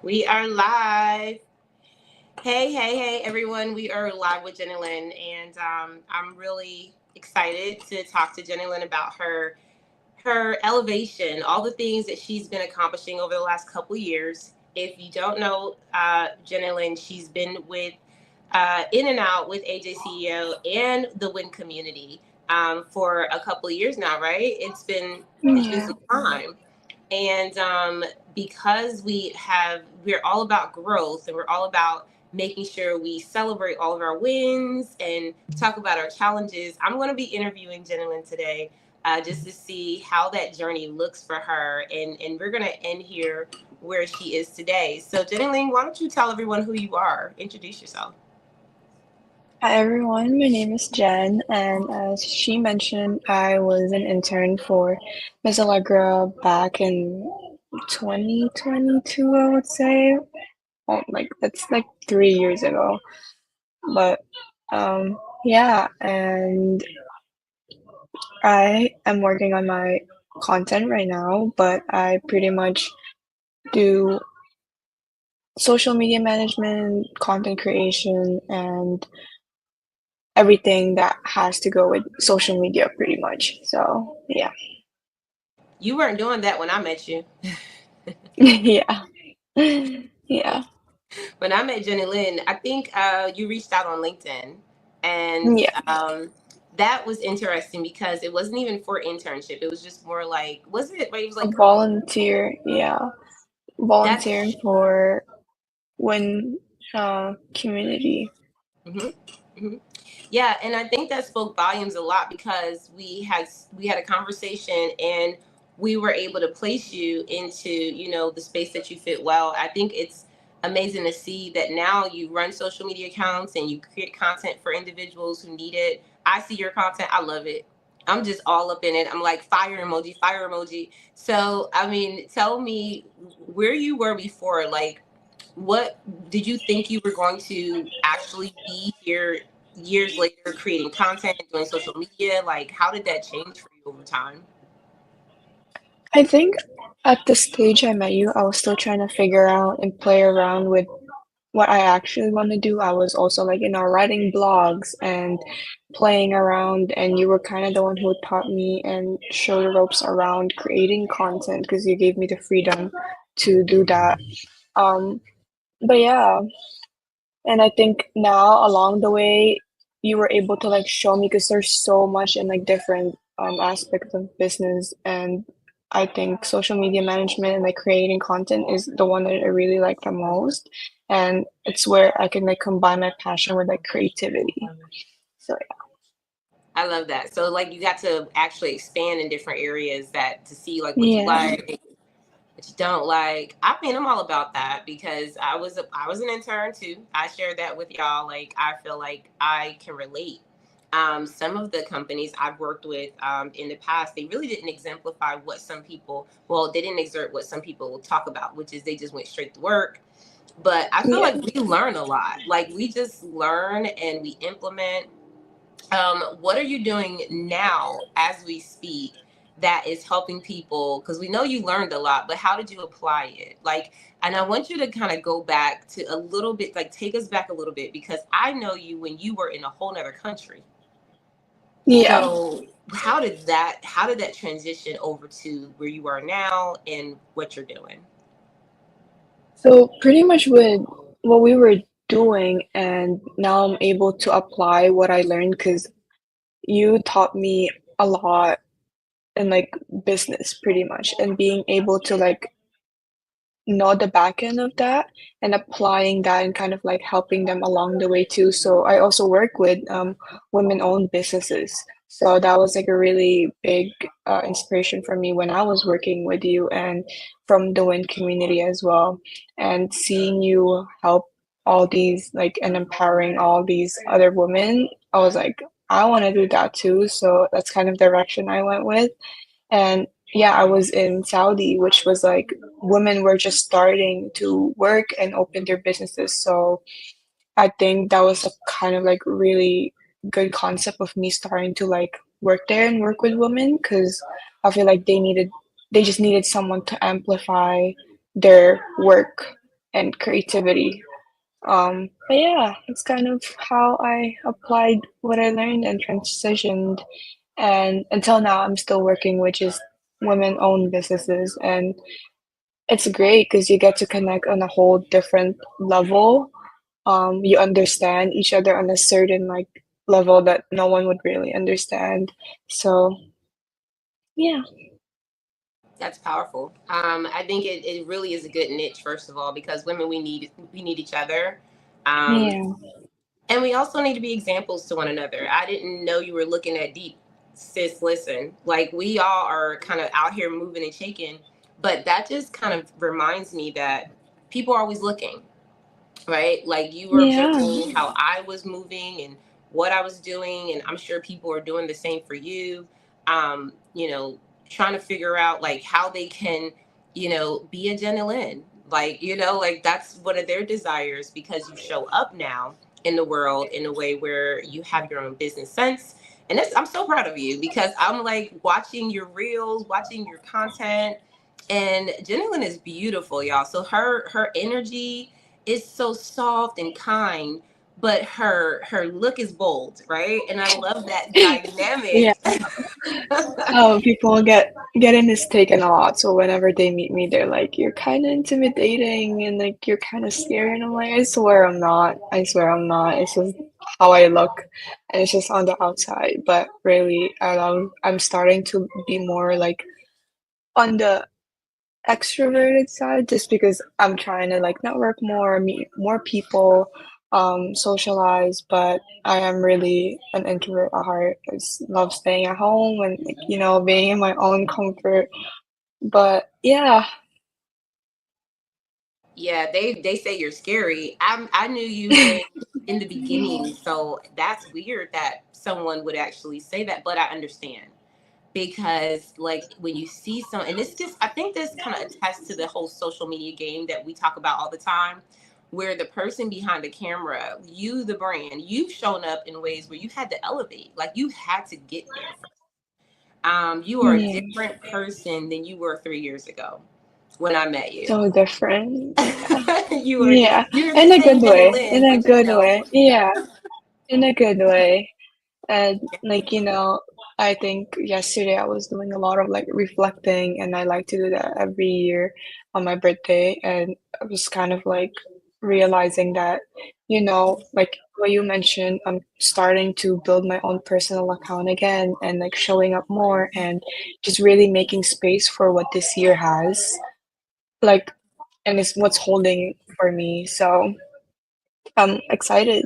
We are live. Hey, everyone. We are live with Jennylyn, and I'm really excited to talk to Jennylyn about her elevation, all the things that she's been accomplishing over the last couple years. If you don't know Jennylyn, she's been with in and out with AJCEO and the Win community for a couple of years now, right? It's been Yeah. some time. And because we're all about growth and we're all about making sure we celebrate all of our wins and talk about our challenges, I'm going to be interviewing Jennylyn today just to see how that journey looks for her. And we're going to end here where she is today. So, Jennylyn, why don't you tell everyone who you are? Introduce yourself. Hi everyone, my name is Jen, and as she mentioned, I was an intern for Miss Allegra back in 2022, I would say. Oh, like that's like 3 years ago. But yeah, and I am working on my content right now, but I pretty much do social media management, content creation, and everything that has to go with social media pretty much. So yeah. You weren't doing that when I met you. Yeah. Yeah. When I met Jenny Lynn, I think you reached out on LinkedIn, and Yeah. that was interesting because it wasn't even for internship. It was just more like, was it? Right? It was A like volunteer, yeah. Volunteering that's. for when community. hmm hmm Yeah, and I think that spoke volumes a lot because we had a conversation and we were able to place you into the space that you fit well. I think it's amazing to see that now you run social media accounts and you create content for individuals who need it. I see your content, I love it. I'm just all up in it. I'm like fire emoji, fire emoji. So I mean, tell me where you were before. Like, what did you think you were going to actually be here years later, creating content and doing social media? Like, how did that change for you over time? I think at the stage I met you, I was still trying to figure out and play around with what I actually want to do. I was also like, writing blogs and playing around, and you were kind of the one who taught me and show the ropes around creating content because you gave me the freedom to do that. Um, but yeah, and I think now along the way, you were able to like show me because there's so much in like different aspects of business, and I think social media management and like creating content is the one that I really like the most, and it's where I can like combine my passion with like creativity. So I love that. So, like, you got to actually expand in different areas that to see like what you yeah, like, what you don't like. I mean, I'm all about that because I was an intern too. I shared that with y'all. Like, I feel like I can relate. Some of the companies I've worked with in the past, they really didn't exemplify what some people, well, they didn't exert what some people talk about, which is they just went straight to work. But I feel yeah. like we learn a lot. Like, we just learn and we implement. What are you doing now as we speak that is helping people? Because we know you learned a lot, but how did you apply it? Like, and I want you to kind of go back to a little bit, like take us back a little bit, because I know you when you were in a whole nother country. Yeah. So how did that transition over to where you are now and what you're doing? So pretty much with what we were doing, and now I'm able to apply what I learned because you taught me a lot in like business pretty much, and being able to like know the back end of that and applying that and kind of like helping them along the way too. So I also work with women-owned businesses. So that was like a really big inspiration for me when I was working with you and from the WIN community as well. And seeing you help all these like and empowering all these other women, I was like, I want to do that too. So that's kind of the direction I went with. And yeah, I was in Saudi, which was like women were just starting to work and open their businesses. So I think that was a kind of like really good concept of me starting to like work there and work with women because I feel like they just needed someone to amplify their work and creativity. But yeah, it's kind of how I applied what I learned and transitioned. And until now, I'm still working with just women-owned businesses, and it's great because you get to connect on a whole different level. You understand each other on a certain like level that no one would really understand. So yeah, That's powerful. I think it really is a good niche, first of all, because women, we need each other. Um, yeah, and we also need to be examples to one another. I didn't know you were looking at deep, sis. Listen, like we all are kind of out here moving and shaking, but that just kind of reminds me that people are always looking, right? Like you were yeah, observing how I was moving and what I was doing, and I'm sure people are doing the same for you. You know, trying to figure out like how they can, you know, be a Jennylyn. Like, you know, like that's one of their desires because you show up now in the world in a way where you have your own business sense. And that's, I'm so proud of you because I'm like watching your reels, watching your content, and Jennylyn is beautiful, y'all. So her energy is so soft and kind, but her look is bold, right? And I love that yeah. dynamic. Oh, people get in this taken a lot. So whenever they meet me, they're like, "You're kind of intimidating and like you're kind of scary." And I'm like, "I swear I'm not. I swear I'm not. It's just how I look, and it's just on the outside." But really, I'm starting to be more like on the extroverted side just because I'm trying to like network more, meet more people, socialize, but I am really an introvert at heart. I just love staying at home and like, being in my own comfort. But yeah, Yeah, they say you're scary. I knew you in the beginning, so that's weird that someone would actually say that, but I understand because like when you see some, and this just, I think this kind of attests to the whole social media game that we talk about all the time, where the person behind the camera, you the brand, you've shown up in ways where you had to elevate, like you had to get there first. You are a yeah, different person than you were 3 years ago when I met you. so different. Yeah, you are, yeah, you're the in a same good Jenny way. In Lynn, a but good way. Yeah, in a good way. And like, I think yesterday I was doing a lot of like reflecting, and I like to do that every year on my birthday. And I was kind of like realizing that, like what you mentioned, I'm starting to build my own personal account again and like showing up more and just really making space for what this year has. Like, and it's what's holding for me. So I'm excited.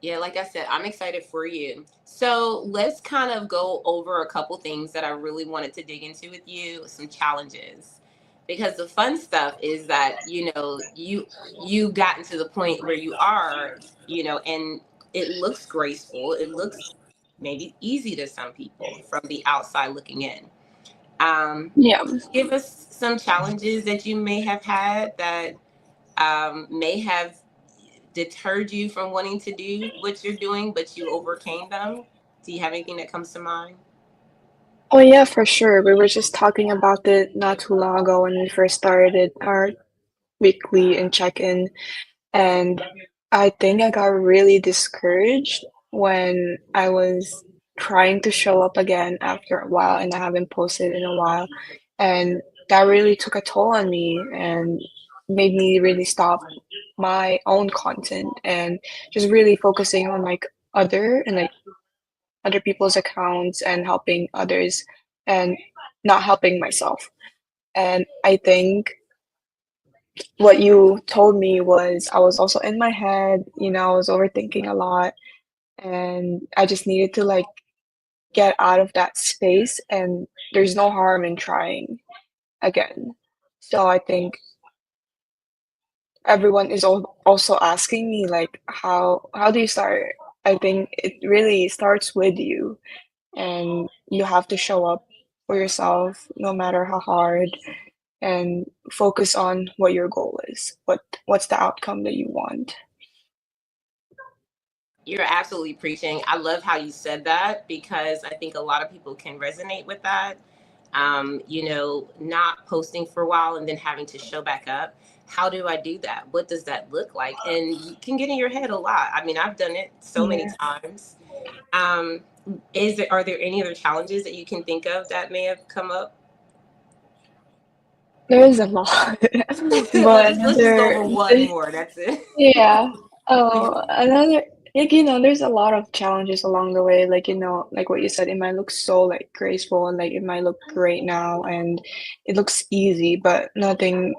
yeah, like I said, I'm excited for you. So let's kind of go over a couple things that I really wanted to dig into with you, some challenges. Because the fun stuff is that, you know, you gotten to the point where you are, you know, and it looks graceful. It looks maybe easy to some people from the outside looking in. Yeah. Give us some challenges that you may have had that may have deterred you from wanting to do what you're doing, but you overcame them? Do you have anything that comes to mind? Oh yeah, for sure. We were just talking about it not too long ago when we first started our weekly and check-in, and I think I got really discouraged when I was trying to show up again after a while and I haven't posted in a while. And that really took a toll on me and made me really stop my own content and just really focusing on like other people's accounts and helping others and not helping myself. And I think what you told me was I was also in my head, I was overthinking a lot and I just needed to like get out of that space and there's no harm in trying again. So I think everyone is also asking me like how do you start? I think it really starts with you and you have to show up for yourself no matter how hard and focus on what your goal is. What's the outcome that you want? You're absolutely preaching. I love how you said that because I think a lot of people can resonate with that. not posting for a while and then having to show back up. How do I do that? What does that look like? And you can get in your head a lot. I mean, I've done it so many Yeah. times. Um, are there any other challenges that you can think of that may have come up? There is a lot, but Let's just go over one more. That's it. yeah. Yeah. Another, like, there's a lot of challenges along the way. Like, like what you said, it might look so like graceful and like it might look great now and it looks easy, but nothing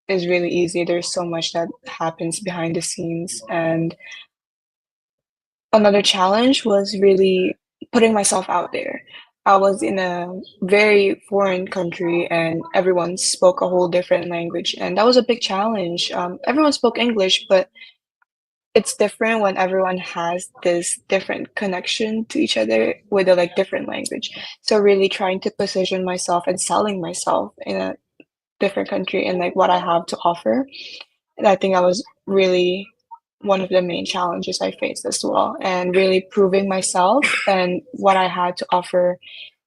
is really easy. There's so much that happens behind the scenes. And another challenge was really putting myself out there. I was in a very foreign country and everyone spoke a whole different language, and that was a big challenge. Everyone spoke English, but it's different when everyone has this different connection to each other with a like different language. So really trying to position myself and selling myself in a different country and like what I have to offer. And I think that was really one of the main challenges I faced as well, and really proving myself and what I had to offer.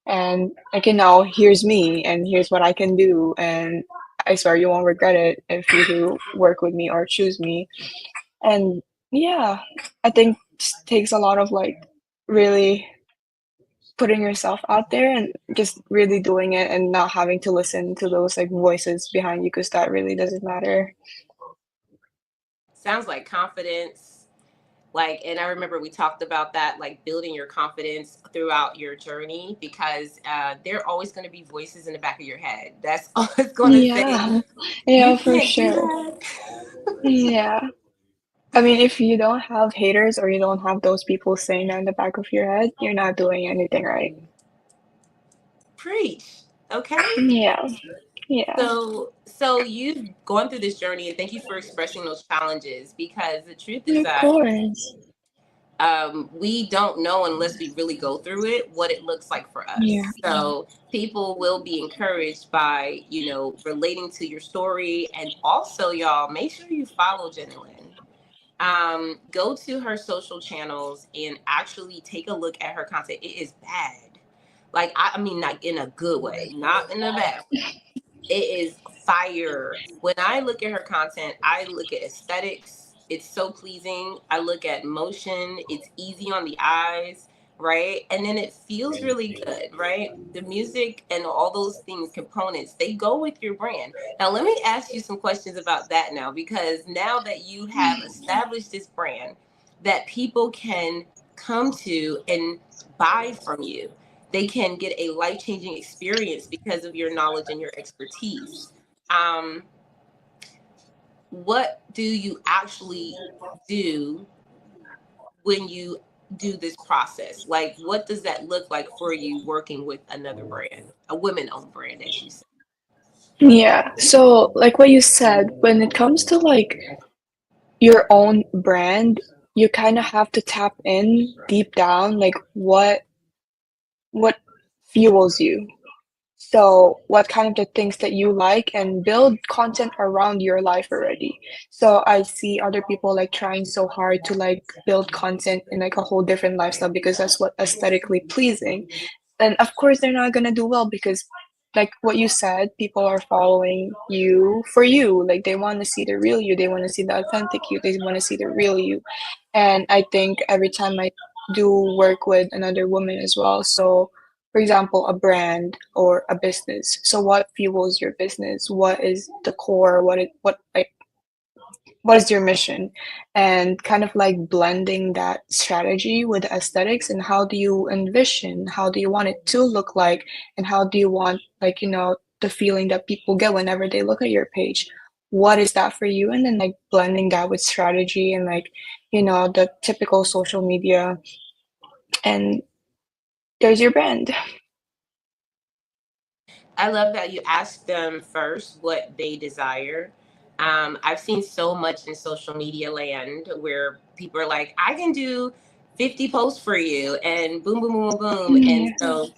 And like, here's me and here's what I can do. And I swear you won't regret it if you do work with me or choose me. And yeah, I think it takes a lot of like really putting yourself out there and just really doing it and not having to listen to those like voices behind you because that really doesn't matter. Sounds like confidence. Like, and I remember we talked about that, like building your confidence throughout your journey, because there are always going to be voices in the back of your head that's always going to say, Yeah, yeah, you for can't do sure. that. Yeah. I mean, if you don't have haters or you don't have those people saying that in the back of your head, you're not doing anything right. Preach. Okay. Yeah, yeah, So you've gone through this journey, and thank you for expressing those challenges, because the truth is of that course. we don't know unless we really go through it what it looks like for Yeah, us. So people will be encouraged by, relating to your story. And also, y'all, make sure you follow Jennylyn. Go to her social channels and actually take a look at her content. It is bad. Like, I mean, not in a good way, not in a bad way. It is fire. When I look at her content, I look at aesthetics. It's so pleasing. I look at motion. It's easy on the eyes, right? And then it feels really good, right? The music and all those things, components, they go with your brand. Now, let me ask you some questions about that now, because now that you have established this brand that people can come to and buy from you, they can get a life-changing experience because of your knowledge and your expertise. um, what do you actually do when you do this process? Like, what does that look like for you working with another brand, a women-owned brand, as you said? yeah. So, like what you said, when it comes to like your own brand, you kind of have to tap in deep down, like what fuels you. So, what kind of the things that you like and build content around your life already. So, I see other people like trying so hard to like build content in like a whole different lifestyle because that's what aesthetically pleasing. And of course, they're not gonna do well because, like what you said, people are following you for you. Like they want to see the real you, they want to see the authentic you, they want to see the real you. And I think every time I do work with another woman as well, so for example, a brand or a business. So what fuels your business? What is the core? What is your mission? And kind of like blending that strategy with the aesthetics and how do you envision, how do you want it to look like, and how do you want like, the feeling that people get whenever they look at your page. What is that for you? And then like blending that with strategy and like, the typical social media, and there's your brand. I love that you ask them first what they desire. I've seen so much in social media land where people are like, I can do 50 posts for you, and boom, boom, boom, boom, boom. And Yeah. so,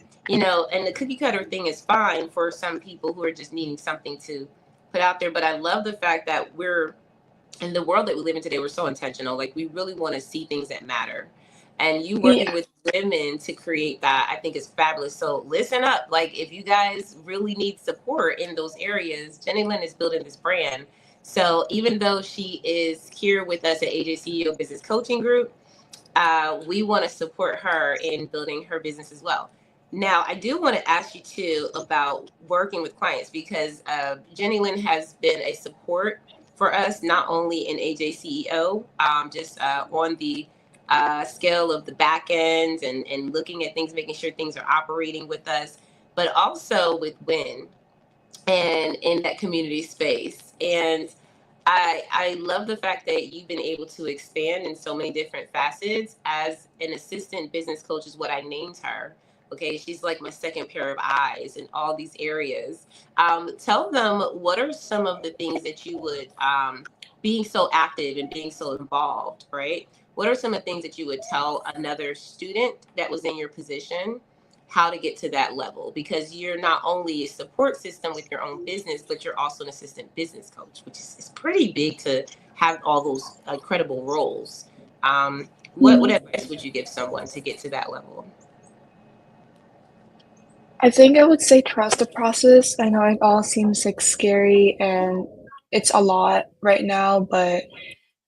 and the cookie cutter thing is fine for some people who are just needing something to put out there. But I love the fact that we're in the world that we live in today, we're so intentional. Like, we really want to see things that matter. and you working Yeah. with women to create that, I think is fabulous. So listen up, like if you guys really need support in those areas, Jennylyn is building this brand. So even though she is here with us at AJCEO Business Coaching Group, we want to support her in building her business as well. Now, I do want to ask you too about working with clients, because Jennylyn has been a support for us, not only in AJCEO, just on the scale of the back end and looking at things, making sure things are operating with us, but also with Win and in that community space. And I love the fact that you've been able to expand in so many different facets. As an assistant business coach is what I named her. Okay, she's like my second pair of eyes in all these areas. Tell them, what are some of the things that you would, being so active and being so involved, right? What are some of the things that you would tell another student that was in your position how to get to that level? Because you're not only a support system with your own business, but you're also an assistant business coach, which is pretty big to have all those incredible roles. What Mhm. advice would you give someone to get to that level? I think I would say trust the process. I know it all seems like scary and it's a lot right now, but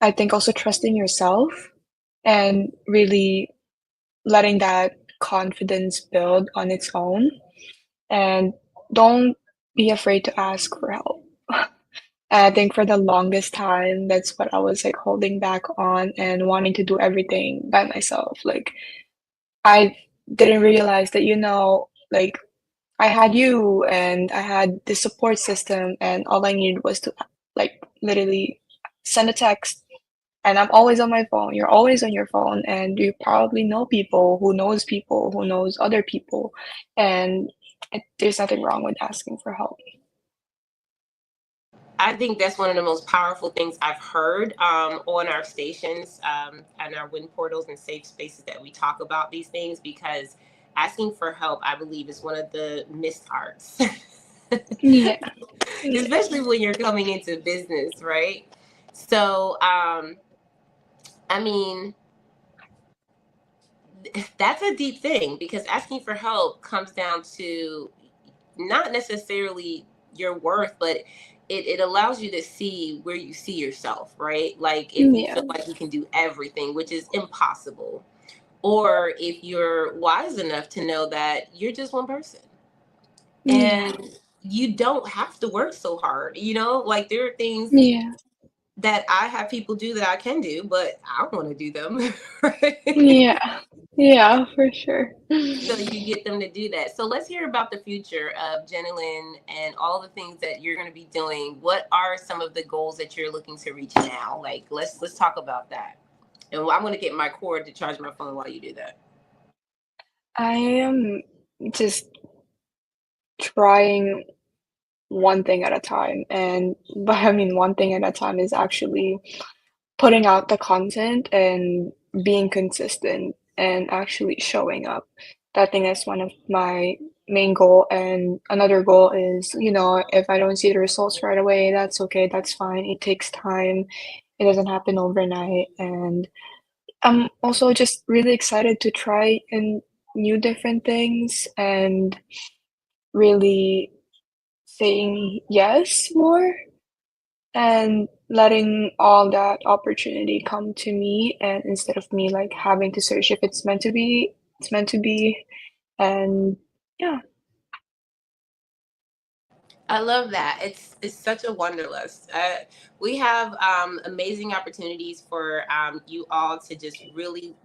I think also trusting yourself and really letting that confidence build on its own. And don't be afraid to ask for help. I think for the longest time, that's what I was like holding back on and wanting to do everything by myself. Like, I didn't realize that, like I had you and I had the support system, and all I needed was to like literally send a text. And I'm always on my phone. You're always on your phone, and you probably know people who knows other people, and there's nothing wrong with asking for help. I think that's one of the most powerful things I've heard on our stations and our win portals and safe spaces that we talk about these things, because asking for help, I believe, is one of the missed arts, Yeah, yeah, especially when you're coming into business, right? So, I mean, that's a deep thing, because asking for help comes down to not necessarily your worth, but it allows you to see where you see yourself, right? Like if you yeah, feel like you can do everything, which is impossible, or if you're wise enough to know that you're just one person yeah, and you don't have to work so hard, like there are things yeah, that I have people do that I can do, but I don't want to do them. Right? yeah, yeah, for sure. So you get them to do that. So let's hear about the future of Jennylyn and all the things that you're going to be doing. What are some of the goals that you're looking to reach now? Like let's talk about that. And I'm going to get my cord to charge my phone while you do that. I am just trying one thing at a time, and but I mean one thing at a time is actually putting out the content and being consistent and actually showing up. I think that's one of my main goal. And another goal is, if I don't see the results right away, that's okay. That's fine. It takes time. It doesn't happen overnight. And I'm also just really excited to try and new different things and really saying yes more and letting all that opportunity come to me, and instead of me like having to search if it's meant to be, it's meant to be. And yeah. I love that. It's such a wanderlust. We have amazing opportunities for you all to just really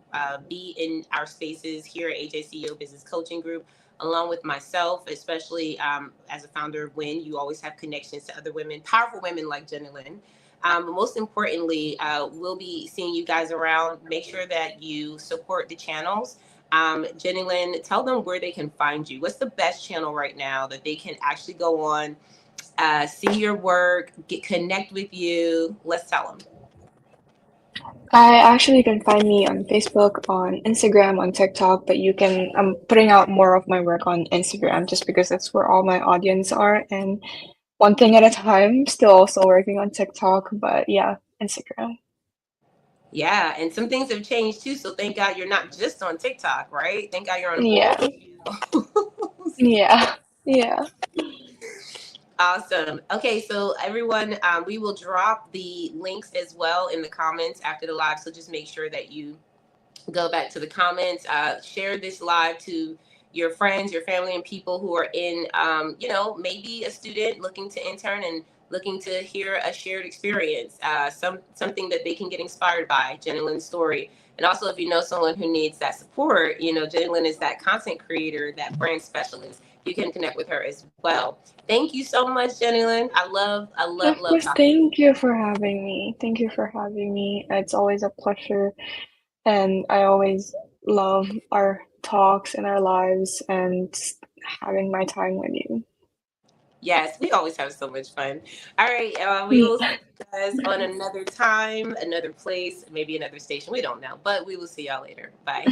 be in our spaces here at AJCEO Business Coaching Group, along with myself, especially as a founder of WIN. You always have connections to other women, powerful women like Jennylyn. Most importantly, we'll be seeing you guys around. Make sure that you support the channels. Jennylyn, tell them where they can find you. What's the best channel right now that they can actually go on, see your work, connect with you? Let's tell them. I actually can find me on Facebook, on Instagram, on TikTok, but I'm putting out more of my work on Instagram just because that's where all my audience are, and one thing at a time, still also working on TikTok, but yeah, Instagram. Yeah, and some things have changed too. So thank God you're not just on TikTok, right? Thank God you're on all Yeah. channels. Yeah. Yeah. Awesome. Okay, so everyone, we will drop the links as well in the comments after the live. So just make sure that you go back to the comments, share this live to your friends, your family, and people who are in, maybe a student looking to intern and looking to hear a shared experience, something that they can get inspired by, Jennylyn's story. And also, if you know someone who needs that support, Jennylyn is that content creator, that brand specialist. You can connect with her as well. Thank you so much, Jennylyn. I love Of course, talking. thank you for having me. Thank you for having me. It's always a pleasure, and I always love our talks and our lives and having my time with you. Yes, we always have so much fun. All right, we will see Yeah. you guys on another time, another place, maybe another station. We don't know, but we will see y'all later. Bye.